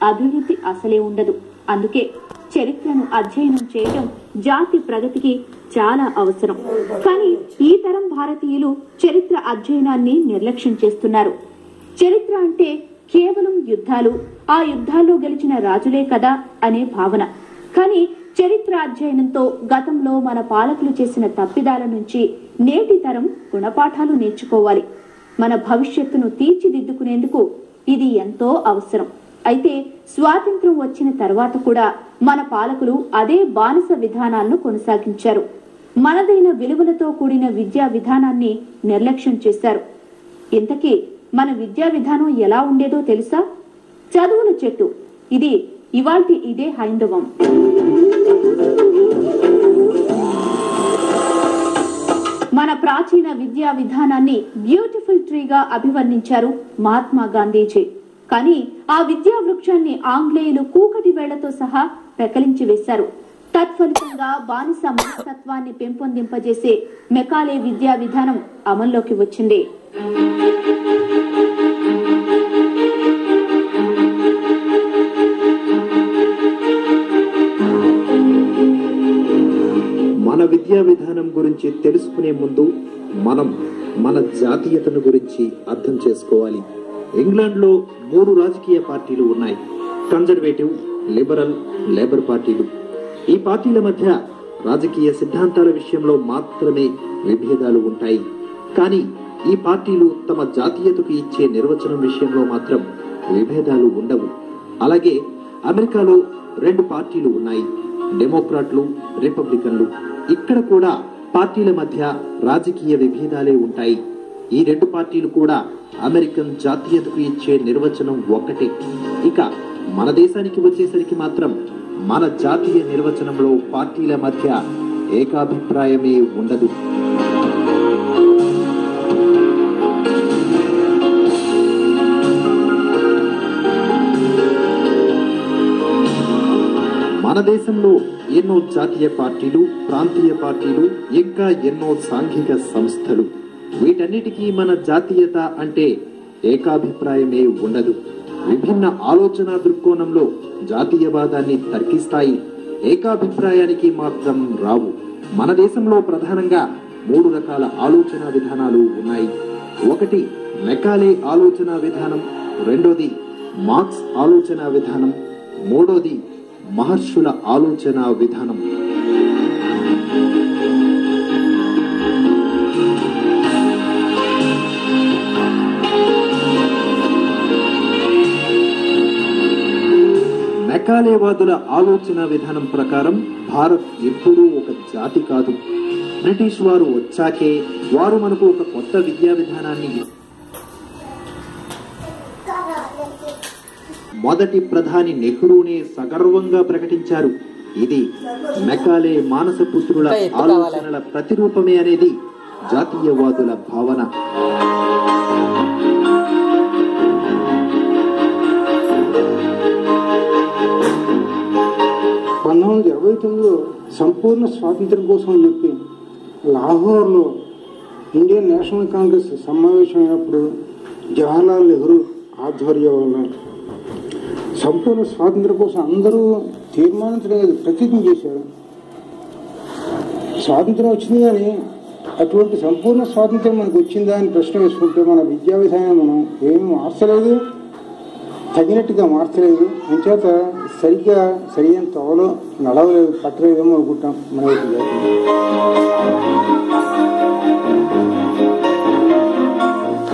అభివృద్ధి అసలే ఉండదు. అందుకే చరిత్రను అధ్యయనం చేయడం జాతి ప్రగతికి చాలా అవసరం. కానీ ఈ తరం భారతీయులు చరిత్ర అధ్యయనాన్ని నిర్లక్ష్యం చేస్తున్నారు. చరిత్ర అంటే కేవలం యుద్ధాలు, ఆ యుద్ధాల్లో గెలిచిన రాజులే కదా అనే భావన. కానీ చరిత్ర అధ్యయనంతో గతంలో మన పాలకులు చేసిన తప్పిదాల నుంచి నేటి తరం గుణపాఠాలు నేర్చుకోవాలి. మన భవిష్యత్తును తీర్చిదిద్దుకునేందుకు ఇది ఎంతో అవసరం. అయితే స్వాతంత్ర్యం వచ్చిన తర్వాత కూడా మన పాలకులు అదే బానిస విధానాలను కొనసాగించారు. మనదైన విలువలతో కూడిన విద్యా విధానాన్ని నిర్లక్ష్యం చేశారు. ఇంతకీ మన విద్యా విధానం ఎలా ఉండేదో తెలుసా? చదువుల చెట్టు. ఇది ఇవాల్టి ఇదే హైందవం. మన ప్రాచీన విద్యా విధానాన్ని బ్యూటిఫుల్ ట్రీగా అభివర్ణించారు మహాత్మా గాంధీజీ. కానీ ఆ విద్యా వృక్షాన్ని ఆంగ్లేయులు కూకటి వేళ్లతో సహా పెకలించి వేశారు. తత్ఫలితంగా బానిస మనస్తత్వాన్ని పెంపొందింపజేసే మెకాలే విద్యా విధానం అమల్లోకి వచ్చింది. మన విద్యా విధానం గురించి తెలుసుకునే ముందు మనం మన జాతీయతను గురించి అర్థం చేసుకోవాలి. ఇంగ్లాండ్ లో 3 రాజకీయ పార్టీలు ఉన్నాయి. కన్జర్వేటివ్, లిబరల్, లేబర్ పార్టీలు. ఈ పార్టీల మధ్య రాజకీయ సిద్ధాంతాల విషయంలో మాత్రమే విభేదాలు ఉంటాయి. కానీ ఈ పార్టీలు తమ జాతీయతకు ఇచ్చే నిర్వచనం విషయంలో మాత్రం విభేదాలు ఉండవు. అలాగే అమెరికాలో 2 పార్టీలు ఉన్నాయి, డెమోక్రాట్లు, రిపబ్లికన్లు. ఇక్కడ కూడా పార్టీల మధ్య రాజకీయ విభేదాలే ఉంటాయి. ఈ 2 పార్టీలు కూడా అమెరికన్ జాతీయతకు ఇచ్చే నిర్వచనం ఒక్కటే. ఇక మన దేశానికి వచ్చేసరికి మాత్రం మన జాతీయ నిర్వచనంలో పార్టీల మధ్య ఏకాభిప్రాయమే ఉండదు. మన దేశంలో ఎన్నో జాతీయ పార్టీలు, ప్రాంతీయ పార్టీలు, ఇంకా ఎన్నో సాంఘిక సంస్థలు. వీటన్నిటికీ మన జాతీయత అంటే ఏకాభిప్రాయమే ఉండదు. విభిన్న ఆలోచన దృక్కోణంలో జాతీయవాదాన్ని తర్కిస్తాయి, ఏకాభిప్రాయానికి మాత్రం రావు. మన దేశంలో ప్రధానంగా 3 రకాల ఆలోచన విధానాలు ఉన్నాయి. ఒకటి మెకాలే ఆలోచన విధానం, రెండోది మార్క్స్ ఆలోచన విధానం, మూడోది మహర్షుల ఆలోచన విధానం. మెకాలేవాదుల ఆలోచన విధానం ప్రకారం భారత్ ఎప్పుడూ ఒక జాతి కాదు. బ్రిటిష్ వారు వచ్చాకే వారు మనకు ఒక కొత్త విద్యా విధానాన్ని, మొదటి ప్రధాని నెహ్రూనే సగర్వంగా ప్రకటించారు. ఇది మెకాలే మానసపుత్రుల ఆలోచనల ప్రతిరూపమే అనేది జాతీయవాదుల భావన. 1929లో సంపూర్ణ స్వాతంత్ర్యం కోసం చెప్పి లాహోర్లో ఇండియన్ నేషనల్ కాంగ్రెస్ సమావేశం అయినప్పుడు జవహర్లాల్ నెహ్రూ ఆధ్వర్యంలో సంపూర్ణ స్వాతంత్ర్యం కోసం అందరూ తీర్మానించడం ప్రతిజ్ఞ చేశారు. స్వాతంత్ర్యం వచ్చింది, కానీ అటువంటి సంపూర్ణ స్వాతంత్ర్యం మనకు వచ్చిందా అని ప్రశ్న వేసుకుంటే మన విద్యా విధానం మనం ఏమి మార్చలేదు, తగినట్టుగా మార్చలేదు. అంచేత సరిగ్గా సరైన తోవలో నడవలేదు, పట్టలేదేమో అనుకుంటాం మన విద్య.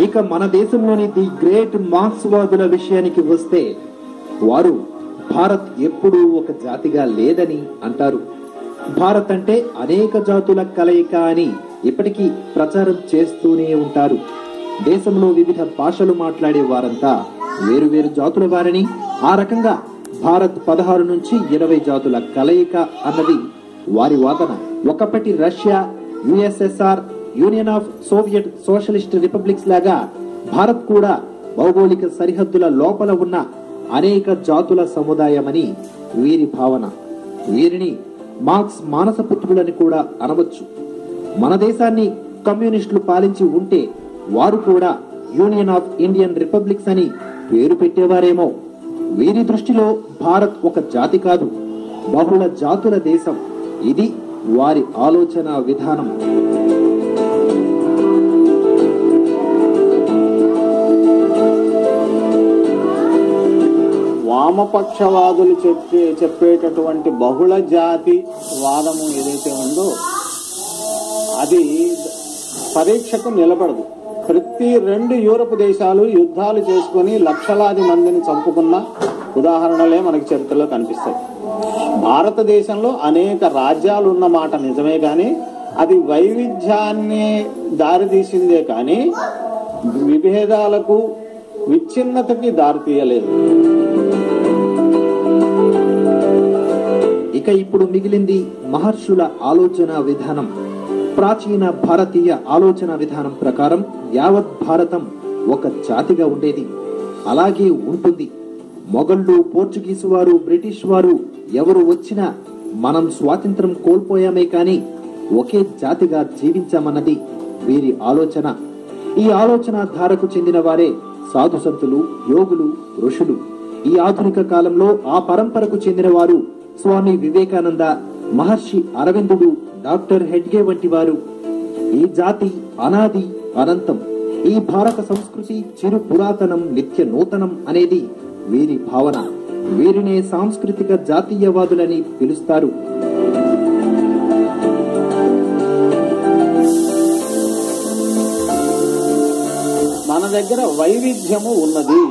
ఇక మన దేశంలోని ది గ్రేట్ మార్క్స్వాదుల విషయానికి వస్తే వారు భారత్ ఎప్పుడూ ఒక జాతిగా లేదని అంటారు. భారత్ అంటే అనేక జాతుల కలయిక అని ఇప్పటికీ ప్రచారం చేస్తూనే ఉంటారు. దేశంలో వివిధ భాషలు మాట్లాడే వారంతా వేరువేరు జాతుల వారని, ఆ రకంగా భారత్ 16 నుంచి 20 జాతుల కలయిక అన్నది వారి వాదన. ఒకప్పటి Russia, USSR, union of Soviet socialist republics లాగా భారత్ కూడా భౌగోళిక సరిహద్దుల లోపల ఉన్న అనేక జాతుల సముదాయమని వీరి భావన. వీరిని మార్క్స్ మానసపుత్రులని కూడా అనవచ్చు. మన దేశాన్ని కమ్యూనిస్టులు పాలించి ఉంటే వారు కూడా యూనియన్ ఆఫ్ ఇండియన్ రిపబ్లిక్స్ అని పేరు పెట్టేవారేమో. వీరి దృష్టిలో భారత్ ఒక జాతి కాదు, బహుళ జాతుల దేశం. ఇది వారి ఆలోచన విధానం. వామపక్షవాదులు చెప్పేటటువంటి బహుళ జాతి వాదము ఏదైతే ఉందో అది పరీక్షకు నిలబడదు. ప్రతి 2 యూరప్ దేశాలు యుద్ధాలు చేసుకుని లక్షలాది మందిని చంపుకున్న ఉదాహరణలే మనకి చరిత్రలో కనిపిస్తాయి. భారతదేశంలో అనేక రాజ్యాలు ఉన్న మాట నిజమే కానీ అది వైవిధ్యాన్ని దారితీసిందే కానీ విభేదాలకు విచ్ఛిన్నతకి దారితీయలేదు. ఇక ఇప్పుడు మిగిలింది మహర్షుల ఆలోచన విధానం. ప్రాచీన భారతీయ ఆలోచన విధానం ప్రకారం యావత్ భారతం ఒక జాతిగా ఉండేది, అలాగే ఉంటుంది. మొఘళ్ళు, పోర్చుగీసు వారు, బ్రిటిష్ వారు ఎవరు వచ్చినా మనం స్వాతంత్రం కోల్పోయామే కానీ ఒకే జాతిగా జీవించామన్నది వీరి ఆలోచన. ఈ ఆలోచన ధారకు చెందిన వారే సాధు సంతులు, యోగులు, ఋషులు. ఈ ఆధునిక కాలంలో ఆ పరంపరకు చెందిన వారు స్వామి వివేకానంద, మహర్షి అరవిందుడు, డాక్టర్ హెడ్గే వంటి వారు. ఈ జాతి అనాది అనంతం. ఈ భారత సంస్కృతి చిరు పురాతనం, నిత్య నూతనం అనేది వీరి భావన. వీరినే సాంస్కృతిక జాతీయవాదులని పిలుస్తారు. మన దగ్గర వైవిధ్యము ఉన్నది,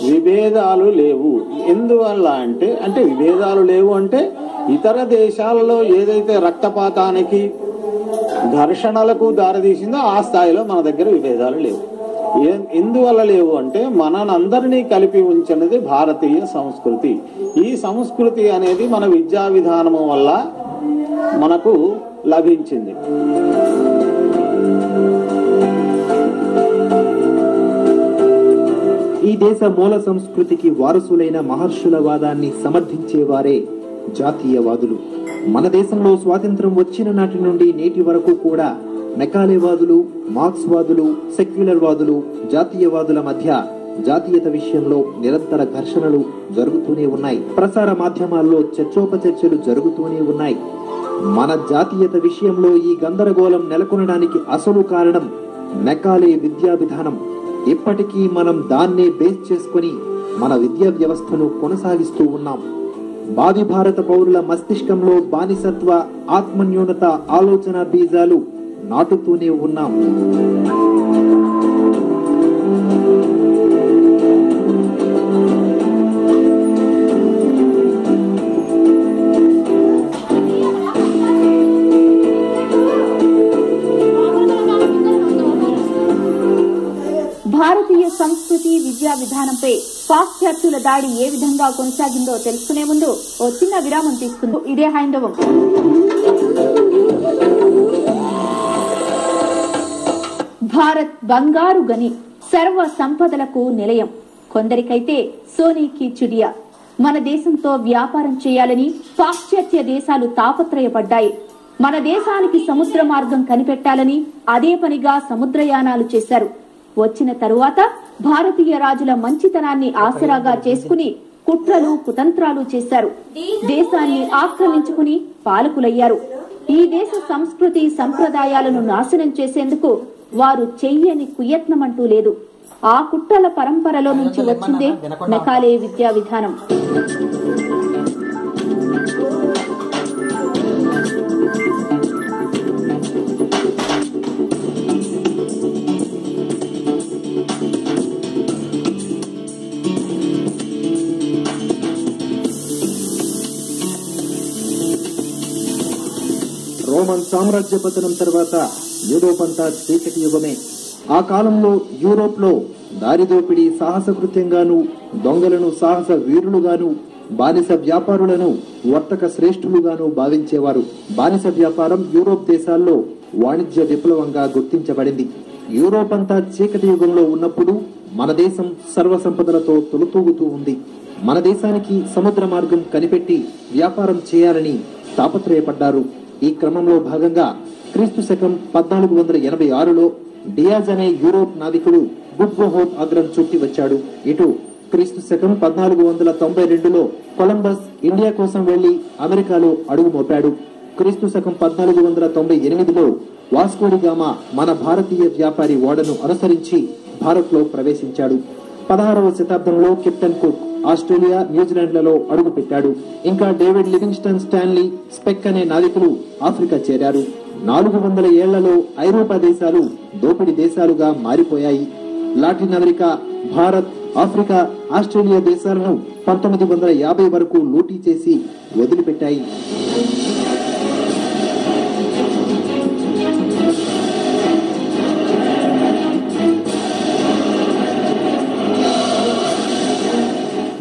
విభేదాలు లేవు. ఎందువల్ల అంటే విభేదాలు లేవు అంటే ఇతర దేశాలలో ఏదైతే రక్తపాతానికి, ఘర్షణలకు దారితీసిందో ఆ స్థాయిలో మన దగ్గర విభేదాలు లేవు. ఎందువల్ల లేవు అంటే మనందరినీ కలిపి ఉంచినది భారతీయ సంస్కృతి. ఈ సంస్కృతి అనేది మన విద్యా విధానము వల్ల మనకు లభించింది. ఈ దేశ మూల సంస్కృతికి వారసులైన మహర్షుల వాదాన్ని సమర్థించేవారే జాతీయవాదులు. మన దేశంలో స్వాతంత్రం వచ్చిన నాటి నుండి నేటి వరకు కూడా మెకాలేవాదులు, మార్క్స్వాదులు, సెక్యులర్ వాదులు, జాతీయవాదుల మధ్య జాతీయత విషయంలో నిరంతర ఘర్షణలు జరుగుతూనే ఉన్నాయి. ప్రసార మాధ్యమాల్లో చర్చోపచర్చలు జరుగుతూనే ఉన్నాయి. మన జాతీయత విషయంలో ఈ గందరగోళం నెలకొనడానికి అసలు కారణం మెకాలే విద్యా విధానం. ఇప్పటికీ మనం దాన్నే బేస్ చేసుకుని మన విద్యా వ్యవస్థను కొనసాగిస్తూ ఉన్నాం. భావి భారత పౌరుల మస్తిష్కంలో బానిసత్వ, ఆత్మన్యూనత ఆలోచన బీజాలు నాటుతూనే ఉన్నాం. భారతీయ సంస్కృతి, విద్యా విధానంపై పాశ్చాత్యుల దాడి ఏ విధంగా కొనసాగిందో తెలుసుకునే ముందు ఓ చిన్న విరామం తీసుకుందాం. ఇదే హైందవం. భారత్ బంగారు గని, సర్వ సంపదలకు నిలయం. కొందరికైతే సోనీకి చుడియా. మన దేశంతో వ్యాపారం చేయాలని పాశ్చాత్య దేశాలు తాపత్రయపడ్డాయి. మన దేశానికి సముద్ర మార్గం కనిపెట్టాలని అదే పనిగా సముద్రయానాలు చేశారు. వచ్చిన తరువాత భారతీయ రాజుల మంచితనాన్ని ఆసరాగా చేసుకుని కుట్రలు, కుతంత్రాలు చేశారు. దేశాన్ని ఆక్రమించుకుని పాలకులయ్యారు. ఈ దేశ సంస్కృతి, సంప్రదాయాలను నాశనం చేసేందుకు వారు చెయ్యని కుయత్నమంటూ లేదు. ఆ కుట్రల పరంపరలో నుంచి వచ్చిందే మెకాలే విద్యా విధానం. రోమన్ సామ్రాజ్య పతనం తర్వాత యూరోప్ అంతా చీకటి యుగమే. ఆ కాలంలో యూరోప్ లో దారిదోపిడీ సాహసకృత్యంగాను, దొంగలను సాహస వీరులుగాను, బానిస వ్యాపారులను వర్తక శ్రేష్ఠులుగాను భావించేవారు. బానిస వ్యాపారం యూరోప్ దేశాల్లో వాణిజ్య విప్లవంగా గుర్తించబడింది. యూరోప్ అంతా చీకటి యుగంలో ఉన్నప్పుడు మన దేశం సర్వసంపదలతో తొలుతూగుతూ ఉంది. మన దేశానికి సముద్ర మార్గం కనిపెట్టి వ్యాపారం చేయాలని తాపత్రయపడ్డారు. ఈ క్రమంలో భాగంగా క్రీస్తు శకం 1486లో డియాజ్ అనే యూరోప్ నావికుడు గుడ్ హోప్ అగ్రం చుట్టి వచ్చాడు. ఇటు క్రీస్తు శకం 1492లో కొలంబస్ ఇండియా కోసం వెళ్లి అమెరికాలో అడుగు మోపాడు. క్రీస్తు శకం 1498లో వాస్కోడి గామా మన భారతీయ వ్యాపారి ఓడను అనుసరించి భారత్ లో ప్రవేశించాడు. 16వ శతాబ్దంలో కెప్టెన్ కుక్ ఆస్ట్రేలియా, న్యూజిలాండ్లలో అడుగు పెట్టాడు. ఇంకా డేవిడ్ లివింగ్స్టన్ స్టాన్లీ, స్పెక్ అనే నావికులు ఆఫ్రికా చేరారు. 400 ఏళ్లలో ఐరోపా దేశాలు దోపిడీ దేశాలుగా మారిపోయాయి. Latin America, Bharat, Africa, Australia దేశాలను 1950 వరకు లూటీ చేసి వదిలిపెట్టాయి.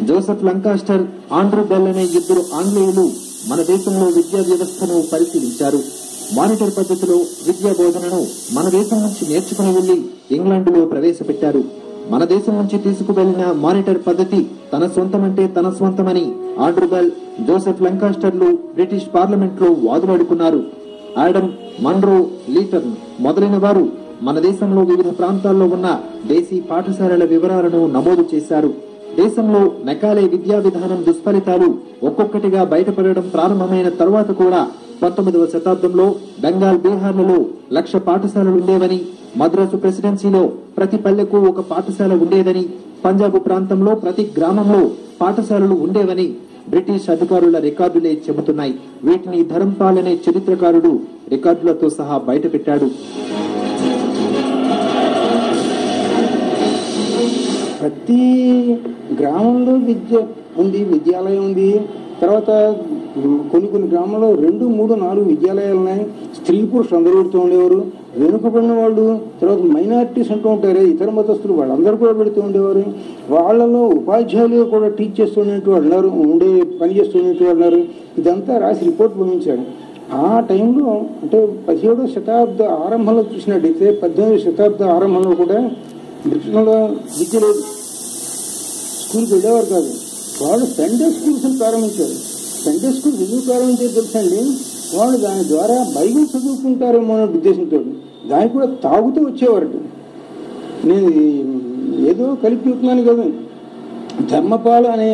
జోసెఫ్ లంకాస్టర్, ఆండ్రూ బెల్ అనే ఇద్దరు ఆంగ్లేయులు మన దేశంలో విద్యా వ్యవస్థను పరిశీలించారు. మానిటర్ పద్ధతిలో విద్యా బోధనను మన దేశం నుంచి నేర్చుకుని వెళ్లి ఇంగ్లాండ్లో ప్రవేశపెట్టారు. మన దేశం నుంచి తీసుకువెళ్లిన మానిటర్ పద్ధతి తన సొంతమంటే తన స్వంతమని ఆండ్రూ బెల్, జోసెఫ్ లంకాస్టర్లు బ్రిటిష్ పార్లమెంట్ లో వాదులాడుకున్నారు. ఆడమ్, మన్రో, లీటన్ మొదలైన వారు మన దేశంలో వివిధ ప్రాంతాల్లో ఉన్న దేశీ పాఠశాలల వివరాలను నమోదు చేశారు. దేశంలో మెకాలే విద్యా విధానం దుష్ఫలితాలు ఒక్కొక్కటిగా బయటపడడం ప్రారంభమైన తరువాత కూడా 19వ శతాబ్దంలో బెంగాల్, బీహార్లలో 1,00,000 పాఠశాలలుండేవని, మద్రాసు ప్రెసిడెన్సీలో ప్రతి పల్లెకు ఒక పాఠశాల ఉండేదని, పంజాబ్ ప్రాంతంలో ప్రతి గ్రామంలో పాఠశాలలు ఉండేవని బ్రిటిష్ అధికారుల రికార్డులే చెబుతున్నాయి. వీటిని ధరంపాల్ అనే చరిత్రకారుడు రికార్డులతో సహా బయటపెట్టాడు. ప్రతి గ్రామంలో విద్య ఉంది, విద్యాలయం ఉంది. తర్వాత కొన్ని గ్రామాల్లో 2, 3, 4 విద్యాలయాలు ఉన్నాయి. స్త్రీ పురుషులు అందరూ పెడుతూ ఉండేవారు. వెనుకబడిన వాళ్ళు, తర్వాత మైనారిటీస్ అంటూ ఉంటారే, ఇతర మతస్థులు, వాళ్ళందరూ కూడా పెడుతూ ఉండేవారు. వాళ్ళలో ఉపాధ్యాయులు కూడా టీచ్ చేస్తున్నట్టు వాళ్ళు ఉన్నారు, పని చేస్తున్నట్టు వాళ్ళు ఉన్నారు. ఇదంతా రాసి రిపోర్ట్ పంపించారు. ఆ టైంలో అంటే 17వ శతాబ్ద ఆరంభంలో చూసినట్టయితే 18వ శతాబ్ద ఆరంభంలో కూడా బ్రిటన్లో విద్య లేదు, స్కూల్కి వెళ్ళేవారు కాదు. వాళ్ళు సండే స్కూల్స్ ప్రారంభించారు. సండే స్కూల్స్ ఎందుకు ప్రారంభించారు తెలుసండి? వాళ్ళు దాని ద్వారా బైబిల్ చదువుకుంటారేమో అనే ఉద్దేశంతో దానికి కూడా తాగుతూ వచ్చేవారట. నేను ఏదో కలిపి చెప్తున్నాను కదా. ధర్మపాల అనే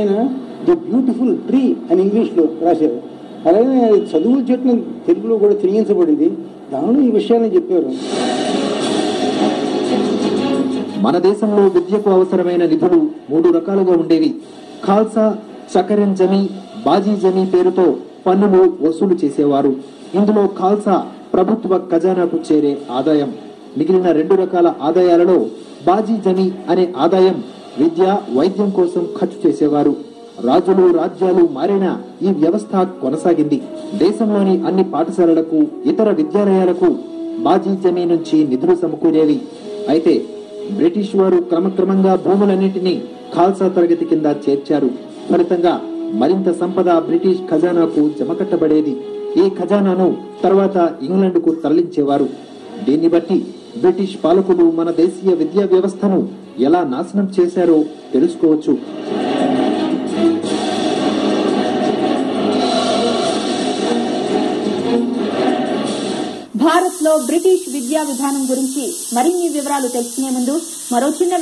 ది బ్యూటిఫుల్ ట్రీ అని ఇంగ్లీష్లో రాశారు. అలాగే చదువుల చెట్టును తెలుగులో కూడా తిరిగించబడింది. దానిలో ఈ విషయాన్ని చెప్పారు. మన దేశంలో విద్యకు అవసరమైన నిధులు 3 రకాలుగా ఉండేవి. ఖాల్సా, చకరెన్ జమీ, బాజీ జమీ పేరుతో పన్నులు వసూలు చేసేవారు. ఇందులో ఖాల్సా ప్రభుత్వ ఖజానాకు చేరే ఆదాయం. మిగిలిన 2 రకాల ఆదాయాలలో బాజీ జమీ అనే ఆదాయం విద్య, వైద్యం కోసం ఖర్చు చేసేవారు. రాజులు, రాజ్యాలు మారినా ఈ వ్యవస్థ కొనసాగింది. దేశంలోని అన్ని పాఠశాలలకు, ఇతర విద్యాలయాలకు బాజీ జమీ నుంచి నిధులు సమకూరేవి. అయితే బ్రిటిష్ వారు క్రమక్రమంగా భూములన్నింటినీ ఖాల్సా తరగతి కింద చేర్చారు. ఫలితంగా మరింత సంపద బ్రిటిష్ ఖజానాకు జమకట్టబడేది. ఈ ఖజానాను తర్వాత ఇంగ్లాండ్కు తరలించేవారు. దీన్ని బట్టి బ్రిటిష్ పాలకులు మన దేశీయ విద్యా వ్యవస్థను ఎలా నాశనం చేశారో తెలుసుకోవచ్చు. భారత్ లో బ్రిటిష్ విద్యా విధానం గురించి మరిన్ని వివరాలు తెలుసుకునే ముందు మరో చిన్న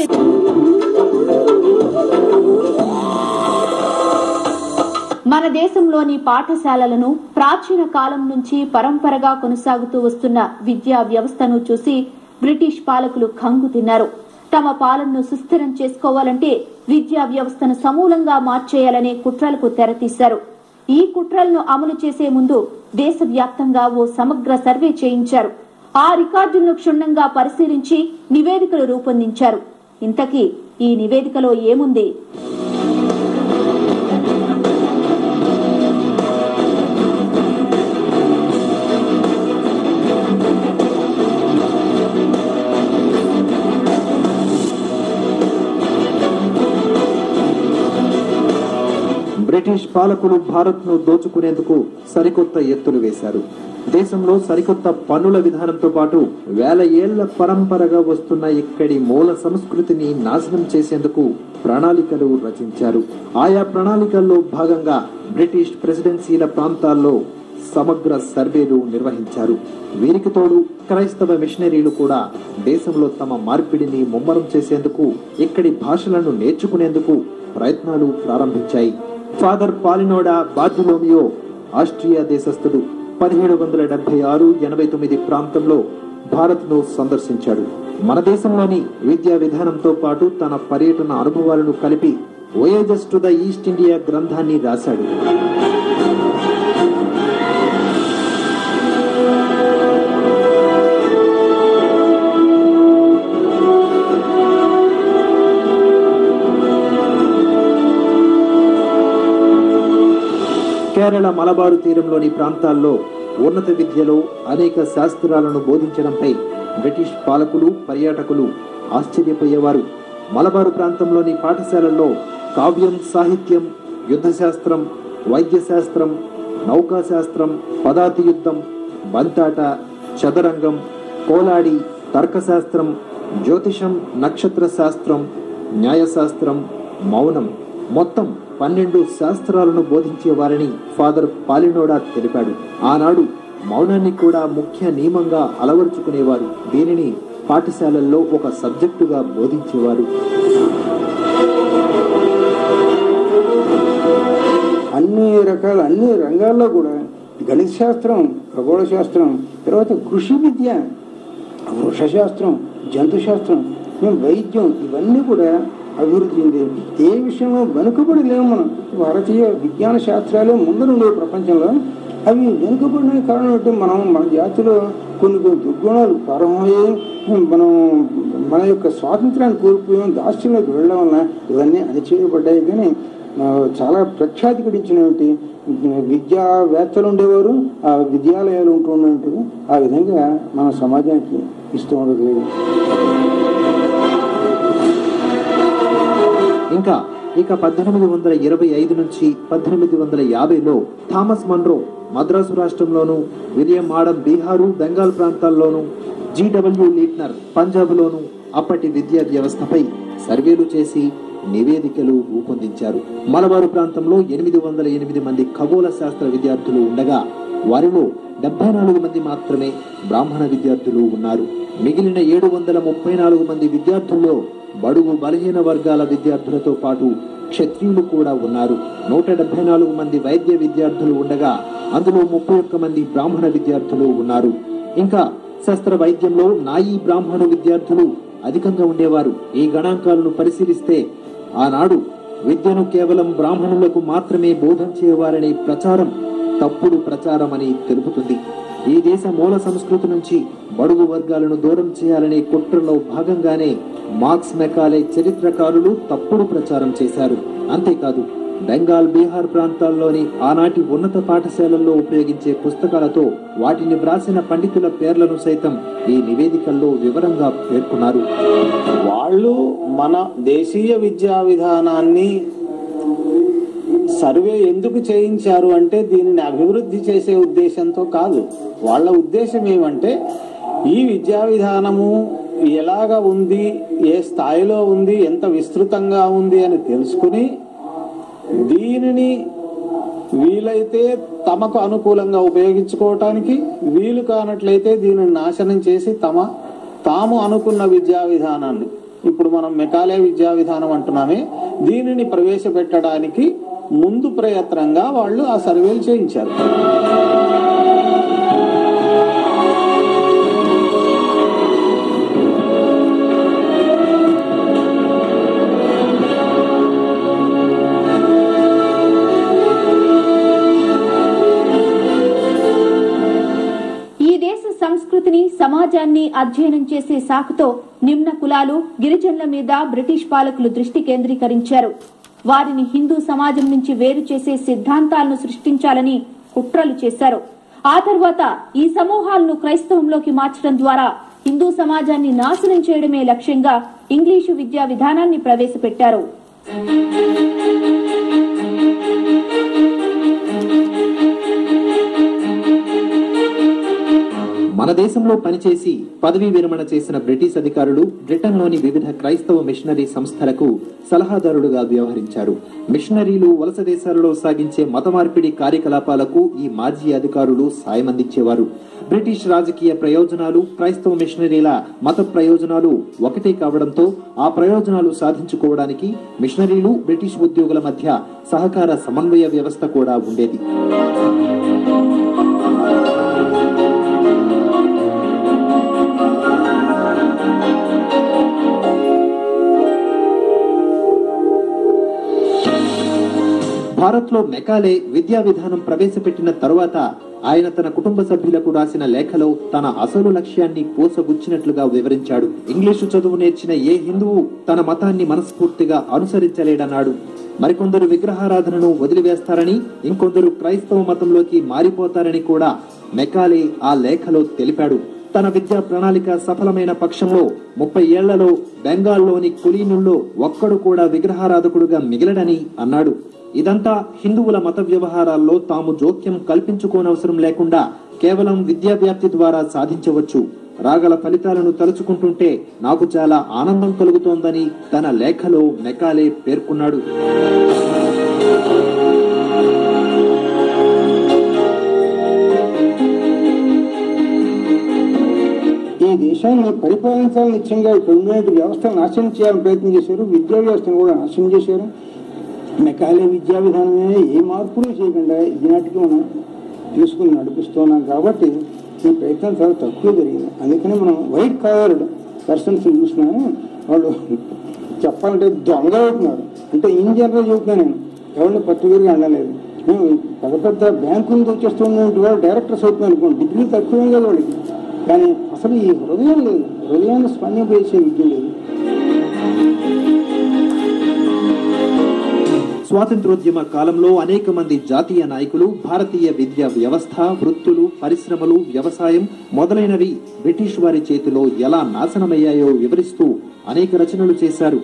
మన దేశంలోని పాఠశాలలను ప్రాచీన కాలం నుంచి పరంపరగా కొనసాగుతూ వస్తున్న విద్యా వ్యవస్థను చూసి బ్రిటిష్ పాలకులు ఖంగు తిన్నారు. తమ పాలనను సుస్థిరం చేసుకోవాలంటే విద్యా వ్యవస్థను సమూలంగా మార్చేయాలనే కుట్రలకు తెరతీశారు. ఈ కుట్రలను అమలు చేసే ముందు దేశవ్యాప్తంగా ఓ సమగ్ర సర్వే చేయించారు. ఆ రికార్డులను క్షుణ్ణంగా పరిశీలించి నివేదికలు రూపొందించారు. ఇంతకీ ఈ నివేదికలో ఏముంది? బ్రిటిష్ పాలకులు భారత్ ను దోచుకునేందుకు సరికొత్త ఎత్తులు వేశారు. దేశంలో సరికొత్త పన్నుల విధానంతో పాటు 1000 ఏళ్ల పరంపరగా వస్తున్న ఇక్కడి మూల సంస్కృతిని నాశనం చేసేందుకు ప్రణాళికలు రచించారు. ఆయా ప్రణాళికల్లో భాగంగా బ్రిటిష్ ప్రెసిడెన్సీల ప్రాంతాల్లో సమగ్ర సర్వేలు నిర్వహించారు. వీరికి తోడు క్రైస్తవ మిషనరీలు కూడా దేశంలో తమ మార్పిడిని ముమ్మరం చేసేందుకు, ఇక్కడి భాషలను నేర్చుకునేందుకు ప్రయత్నాలు ప్రారంభించాయి. ఫాదర్ పాలినోడా బార్జిలోమియో ఆస్ట్రియా దేశస్థుడు 1776-89 ప్రాంతంలో భారత్ను సందర్శించాడు. మన దేశంలోని విద్యా విధానంతో పాటు తన పర్యటన అనుభవాలను కలిపి వోయేజెస్ టు ద ఈస్ట్ ఇండియా గ్రంథాన్ని రాశాడు. కేరళ మలబారు తీరంలోని ప్రాంతాల్లో ఉన్నత విద్యలో అనేక శాస్త్రాలను బోధించడంపై బ్రిటిష్ పాలకులు, పర్యాటకులు ఆశ్చర్యపోయేవారు. మలబారు ప్రాంతంలోని పాఠశాలల్లో కావ్యం, సాహిత్యం, యుద్ధశాస్త్రం, వైద్యశాస్త్రం, నౌకాశాస్త్రం, పదాతి యుద్ధం, బంతాట, చదరంగం, కోలాడి, తర్కశాస్త్రం, జ్యోతిషం, నక్షత్ర శాస్త్రం, న్యాయశాస్త్రం, మౌనం మొత్తం 12 శాస్త్రాలను బోధించేవారని ఫాదర్ పాలినోడా తెలిపాడు. ఆనాడు మౌనాన్ని కూడా ముఖ్య నియమంగా అలవరుచుకునేవారు. దీనిని పాఠశాలల్లో ఒక సబ్జెక్టుగా బోధించేవారు. అన్ని రంగాల్లో కూడా గణిత శాస్త్రం, ఖగోళ శాస్త్రం, తర్వాత కృషి విద్య, వృక్షశాస్త్రం, జంతు శాస్త్రం, వైద్యం, ఇవన్నీ కూడా అభివృద్ధి చెందేది. ఏ విషయంలో వెనుకబడి లేవు. మనం భారతీయ విజ్ఞాన శాస్త్రాలే ముందరుండేవి ప్రపంచంలో. అవి వెనుకబడిన కారణం ఏంటి? మన జాతిలో కొన్ని దుర్గుణాలు ప్రారంభమయ్యాయి. మన యొక్క స్వాతంత్రాన్ని కోల్పోయాం, దాస్యంలోకి వెళ్ళడం వల్ల ఇవన్నీ అణచివేయబడ్డాయి. కానీ చాలా ప్రఖ్యాతి గడించినటువంటి విద్యావేత్తలు ఉండేవారు, ఆ విద్యాలయాలు ఉంటూ ఉండేవి. ఆ విధంగా మన సమాజానికి ఇస్తూ ఉండలేదు. ఇంకా 1825 నుంచి 1850లో థామస్ మన్రో మద్రాసు రాష్ట్రంలోను, విలియం ఆడమ్ బీహారు, బెంగాల్ ప్రాంతాల్లోనూ, G.W. లీట్నర్ పంజాబ్లోను అప్పటి విద్యా వ్యవస్థపై సర్వేలు చేసి నివేదికలు రూపొందించారు. మలబారు ప్రాంతంలో 808 మంది ఖగోళ శాస్త్ర విద్యార్థులు ఉండగా వారిలో 74 మంది మాత్రమే బ్రాహ్మణ విద్యార్థులు ఉన్నారు. మిగిలిన 734 మంది విద్యార్థుల్లో బడుగు బలహీన వర్గాల విద్యార్థులతో పాటు క్షత్రియులు కూడా ఉన్నారు. 174 మంది వైద్య విద్యార్థులు ఉండగా అందులో 31 మంది బ్రాహ్మణ విద్యార్థులు ఉన్నారు. ఇంకా శస్త్ర వైద్యంలో నాయీ బ్రాహ్మణ విద్యార్థులు అధికంగా ఉండేవారు. ఈ గణాంకాలను పరిశీలిస్తే ఆనాడు విద్యను కేవలం బ్రాహ్మణులకు మాత్రమే బోధించేవారనే ప్రచారం తప్పుడు ప్రచారం అని తెలుపుతుంది. ఈ దేశ మూల సంస్కృతి నుంచి బడుగు వర్గాలను దూరం చేయాలనే కుట్రలో భాగంగానే మార్క్స్, మెకాలే చరిత్రకారులు తప్పుడు ప్రచారం చేశారు. అంతేకాదు, బెంగాల్, బీహార్ ప్రాంతాల్లోని ఆనాటి ఉన్నత పాఠశాలల్లో ఉపయోగించే పుస్తకాలతో వాటిని వ్రాసిన పండితుల పేర్లను సైతం ఈ నివేదికల్లో వివరంగా పేర్కొన్నారు. వాళ్ళు మన దేశీయ విద్యా విధానాన్ని సర్వే ఎందుకు చేయించారు అంటే దీనిని అభివృద్ధి చేసే ఉద్దేశంతో కాదు. వాళ్ళ ఉద్దేశం ఏమంటే ఈ విద్యా విధానము ఎలాగా ఉంది, ఏ స్థాయిలో ఉంది, ఎంత విస్తృతంగా ఉంది అని తెలుసుకుని దీనిని వీలైతే తమకు అనుకూలంగా ఉపయోగించుకోవటానికి, వీలు కానట్లయితే దీనిని నాశనం చేసి తాము అనుకున్న విద్యా విధానాన్ని, ఇప్పుడు మనం మెకాలే విద్యా విధానం అంటున్నామే, దీనిని ప్రవేశపెట్టడానికి ముందు ప్రయత్నంగా వాళ్ళు ఆ సర్వేలు చేయించారు. సంస్కృతిని, సమాజాన్ని అధ్యయనం చేసే సాకుతో నిమ్న కులాలు, గిరిజనుల మీద బ్రిటిష్ పాలకులు దృష్టి కేంద్రీకరించారు. వారిని హిందూ సమాజం నుంచి వేరు చేసే సిద్ధాంతాలను సృష్టించాలని కుట్రలు చేశారు. ఆ తర్వాత ఈ సమూహాలను క్రైస్తవంలోకి మార్చడం ద్వారా హిందూ సమాజాన్ని నాశనం చేయడమే లక్ష్యంగా ఇంగ్లీషు విద్యా విధానాన్ని ప్రవేశపెట్టారు. మన దేశంలో పనిచేసి పదవీ విరమణ చేసిన బ్రిటిష్ అధికారులు బ్రిటన్లోని వివిధ క్రైస్తవ మిషనరీ సంస్థలకు సలహాదారులుగా వ్యవహరించారు. మిషనరీలు వలస దేశాలలో సాగించే మత మార్పిడి కార్యకలాపాలకు ఈ మాజీ అధికారులు సాయం అందించేవారు. బ్రిటిష్ రాజకీయ ప్రయోజనాలు, క్రైస్తవ మిషనరీల మత ప్రయోజనాలు ఒకటే కావడంతో ఆ ప్రయోజనాలు సాధించుకోవడానికి మిషనరీలు, బ్రిటిష్ ఉద్యోగుల మధ్య సహకార సమన్వయ వ్యవస్థ కూడా ఉండేది. భారత్ లో మెకాలే విద్యా విధానం ప్రవేశపెట్టిన తరువాత ఆయన తన కుటుంబ సభ్యులకు రాసిన లేఖలో తన అసలు లక్ష్యాన్ని పోసగుచ్చినట్లుగా వివరించాడు. ఇంగ్లీషు చదువు నేర్చిన ఏ హిందువు తన మతాన్ని మనస్ఫూర్తిగా అనుసరించలేడన్నాడు. మరికొందరు విగ్రహారాధనను వదిలివేస్తారని, ఇంకొందరు క్రైస్తవ మతంలోకి మారిపోతారని కూడా మెకాలే ఆ లేఖలో తెలిపాడు. తన విద్యా ప్రణాళిక సఫలమైన పక్షంలో 30 ఏళ్లలో బెంగాల్లోని కులీనుల్లో ఒక్కడు కూడా విగ్రహారాధకుడుగా మిగిలడని అన్నాడు. ఇదంతా హిందువుల మత వ్యవహారాల్లో తాము జోక్యం కల్పించుకోనవసరం లేకుండా కేవలం విద్యా వ్యాప్తి ద్వారా సాధించవచ్చు. రాగల ఫలితాలను తలుచుకుంటుంటే నాకు చాలా ఆనందం కలుగుతోందని తన లేఖలో మెకాలే పేర్కొన్నాడు. ఈ దేశాన్ని పరిపాలించాలని నిత్యంగా ఇక్కడ ఉన్నటువంటి వ్యవస్థను నాశనం చేయాలని ప్రయత్నం చేశారు. విద్యా వ్యవస్థను కూడా నాశనం చేశారు. మెకాలే విద్యా విధానమే ఏ మార్పులు చేయకుండా ఈనాటికి మనం తీసుకుని నడిపిస్తున్నాం. కాబట్టి ఈ ప్రయత్నం చాలా తక్కువ జరిగింది. అందుకని మనం వైట్ కలర్ పర్సన్స్ చూసినా వాళ్ళు చెప్పాలంటే దొంగ అవుతున్నారు. అంటే ఇన్ జనరల్ చెబుతున్నాను, నేను ఎవరిని పర్టికులర్గా అనలేదు. మేము పెద్ద పెద్ద బ్యాంకు నుంచి వచ్చేస్తున్నటువంటి వాళ్ళు డైరెక్టర్స్ అవుతున్నాం అనుకోండి, డిగ్రీ తక్కువే కదా వాళ్ళకి. కానీ అసలు ఈ హృదయం లేదు, హృదయాన్ని స్పందింపజేసే విద్య లేదు. స్వాతంత్రోద్యమ కాలంలో అనేక మంది జాతీయ నాయకులు భారతీయ విద్యా వ్యవస్థ, వృత్తులు, పరిశ్రమలు, వ్యవసాయం మొదలైనవి బ్రిటిష్ వారి చేతిలో ఎలా నాశనమయ్యాయో వివరిస్తూ అనేక రచనలు చేశారు.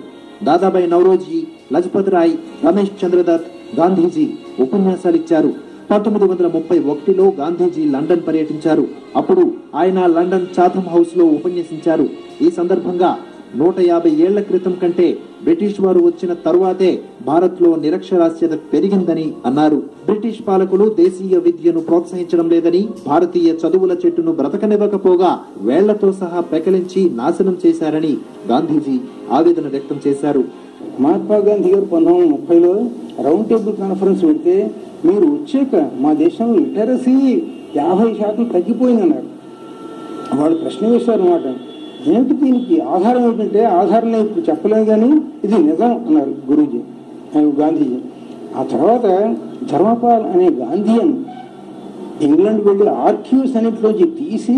దాదాబాయి నౌరోజీ, లజపత్ రాయ్, రమేష్ చంద్రదత్, గాంధీజీ ఉపన్యాసాలిచ్చారు. 1931లో గాంధీజీ లండన్ పర్యటించారు. అప్పుడు ఆయన లండన్ చాథమ్ హౌస్ లో ఉపన్యసించారు. ఈ సందర్భంగా 150 ఏళ్ల క్రితం కంటే బ్రిటిష్ వారు వచ్చిన తరువాతే భారత్ లో నిరక్షరాస్యత పెరిగిందని అన్నారు. బ్రిటిష్ పాలకులు దేశీయ విద్యను ప్రోత్సహించడం లేదని, భారతీయ చదువుల చెట్టును బ్రతకనివ్వకపోగా వేళ్లతో సహా పెకలించి నాశనం చేశారని గాంధీజీ ఆవేదన వ్యక్తం చేశారు. మహాత్మా గాంధీ గారు 1930లో రౌండ్ టేబుల్ కాన్ఫరెన్స్ పెడితే మీరు వచ్చాక మా దేశంలో లిటరసీ 50% తగ్గిపోయిందన్నారు. వాళ్ళు ప్రశ్న వేశారు అన్నమాట. ఏమిటి దీనికి ఆధారం ఏంటంటే, ఆధారం ఇప్పుడు చెప్పలేము కానీ ఇది నిజం అన్నారు గురూజీ గాంధీజీ. ఆ తర్వాత ధర్మపాల్ అనే గాంధీయన్ ఇంగ్లాండ్ వెళ్ళి ఆర్క్యూస్ అన్నింటిలోంచి తీసి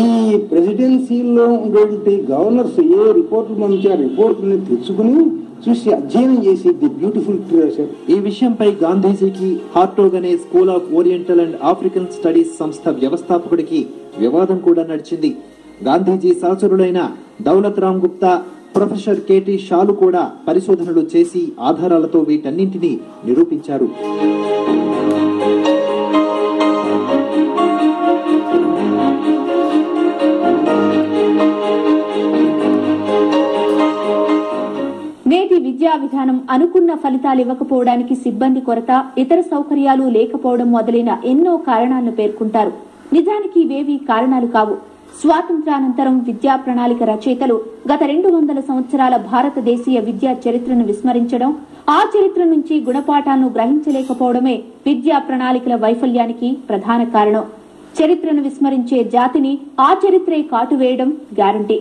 ఈ ప్రెసిడెన్సీలో ఉండేటువంటి గవర్నర్స్ ఏ రిపోర్టులు పంపించారు రిపోర్టుని తెచ్చుకుని చూసి అధ్యయనం చేసి ది బ్యూటిఫుల్ ట్రెజర్. ఈ విషయంపై గాంధీజీకి హార్టోగ్ అనే school of oriental and African studies సంస్థ వ్యవస్థాపకుడికి వివాదం కూడా నడిచింది. గాంధీజీ సహచరులైన దౌలత్ రామ్ గుప్తా, ప్రొఫెసర్ కేటీ షాలు కూడా పరిశోధనలు చేసి ఆధారాలతో వీటన్నింటినీ నిరూపించారు. నేటి విద్యా విధానం అనుకున్న ఫలితాలు ఇవ్వకపోవడానికి సిబ్బంది కొరత, ఇతర సౌకర్యాలు లేకపోవడం మొదలైన ఎన్నో కారణాలను పేర్కొంటారు. నిజానికి ఇవేవీ కారణాలు కావు. స్వాతంత్రానంతరం విద్యా ప్రణాళిక రచయితలు గత 200 సంవత్సరాల భారతదేశీయ విద్యా చరిత్రను విస్మరించడం, ఆ చరిత్ర నుంచి గుణపాఠాలను గ్రహించలేకపోవడమే విద్యా ప్రణాళికల వైఫల్యానికి ప్రధాన కారణం. చరిత్రను విస్మరించే జాతిని ఆ చరిత్రే కాటువేయడం గ్యారంటీ.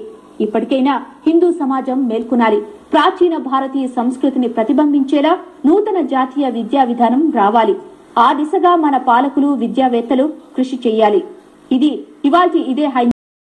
ఇప్పటికైనా హిందూ సమాజం మేల్కొనాలి. ప్రాచీన భారతీయ సంస్కృతిని ప్రతిబింబించేలా నూతన జాతీయ విద్యా విధానం రావాలి. ఆ దిశగా మన పాలకులు, విద్యావేత్తలు కృషి చేయాలి. ఇది ఇవాల్టి ఇదే